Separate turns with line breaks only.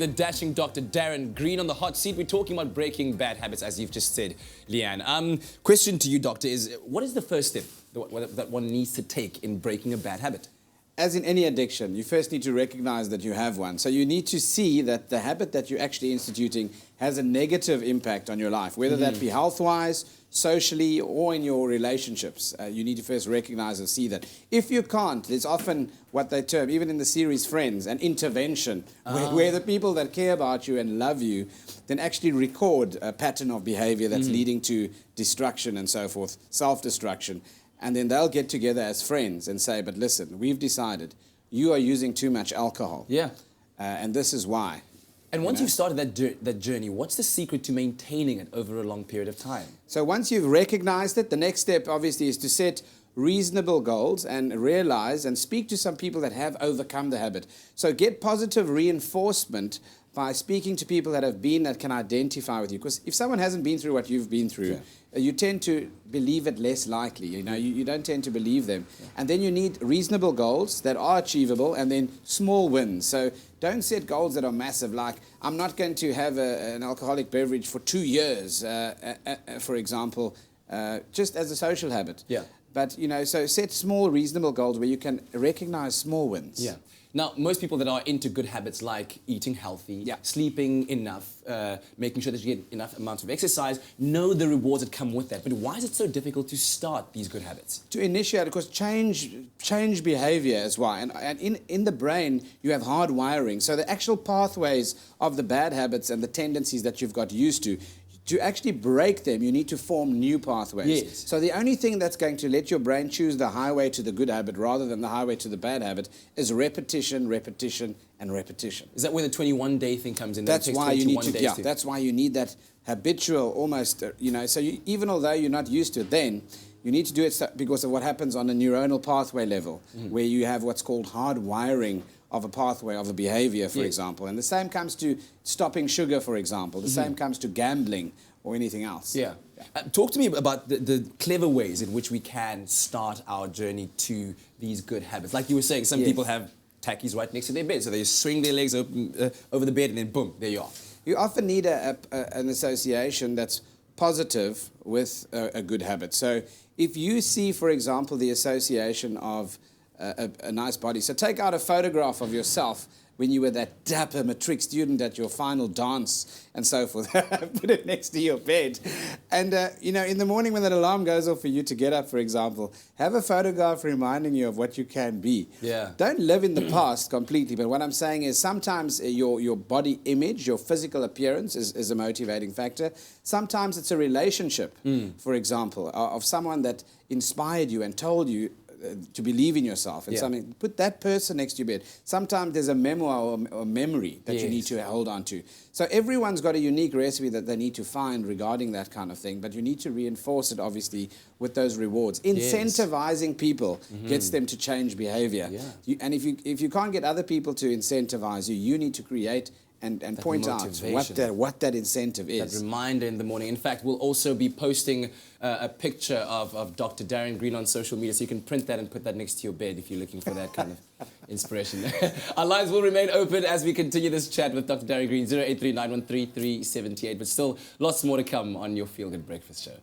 The dashing Dr. Darren Green on the hot seat. We're talking about breaking bad habits, as you've just said, Leanne. Question to you, Doctor, is what is the first step that one needs to take in breaking a bad habit?
As in any addiction, you first need to recognize that you have one. So you need to see that the habit that you're actually instituting has a negative impact on your life, whether that be health-wise, socially, or in your relationships. You need to first recognize and see that. If you can't, there's often what they term, even in the series Friends, an intervention, where the people that care about you and love you then actually record a pattern of behavior that's leading to destruction and so forth, self-destruction. And then they'll get together as friends and say, but listen, we've decided you are using too much alcohol.
Yeah.
And this is why.
And once you've started that journey, what's the secret to maintaining it over a long period of time?
So once you've recognized it, the next step obviously is to set reasonable goals and realize and speak to some people that have overcome the habit. So get positive reinforcement by speaking to people that can identify with you. Because if someone hasn't been through what you've been through, you tend to believe it less likely. You don't tend to believe them. And then you need reasonable goals that are achievable and then small wins. So don't set goals that are massive, like I'm not going to have an alcoholic beverage for 2 years, for example, just as a social habit.
Yeah.
But, so set small, reasonable goals where you can recognize small wins.
Yeah. Now, most people that are into good habits like eating healthy, sleeping enough, making sure that you get enough amounts of exercise, know the rewards that come with that. But why is it so difficult to start these good habits?
To initiate, of course, change behavior is why. And in the brain, you have hard wiring. So the actual pathways of the bad habits and the tendencies that you've got used to actually break them, you need to form new pathways.
Yes.
So the only thing that's going to let your brain choose the highway to the good habit rather than the highway to the bad habit is repetition, repetition, and repetition.
Is that where the 21-day thing comes in?
That's why you need to, that's why you need that habitual, almost, so even although you're not used to it then, you need to do it because of what happens on a neuronal pathway level, where you have what's called hard wiring of a pathway of a behavior, for example. And the same comes to stopping sugar, for example. The same comes to gambling or anything else.
Yeah. Talk to me about the clever ways in which we can start our journey to these good habits. Like you were saying, some people have tackies right next to their bed, so they swing their legs open, over the bed and then boom, there you are.
You often need an association that's positive with a good habit. So if you see, for example, the association of a nice body. So take out a photograph of yourself when you were that dapper matric student at your final dance and so forth. Put it next to your bed. And, in the morning when that alarm goes off for you to get up, for example, have a photograph reminding you of what you can be.
Yeah.
Don't live in the past completely, but what I'm saying is sometimes your body image, your physical appearance is a motivating factor. Sometimes it's a relationship, for example, of someone that inspired you and told you to believe in yourself and something. Put that person next to your bed. Sometimes there's a memoir or memory that you need to hold on to. So everyone's got a unique recipe that they need to find regarding that kind of thing, but you need to reinforce it, obviously, with those rewards. Incentivizing people gets them to change behavior. And if you can't get other people to incentivize you, you need to create and point out what that incentive is.
That reminder in the morning. In fact, we'll also be posting a picture of Dr. Darren Green on social media, so you can print that and put that next to your bed if you're looking for that kind of inspiration. Our lines will remain open as we continue this chat with Dr. Darren Green, 0839133378. But still, lots more to come on your Feel Good Breakfast Show.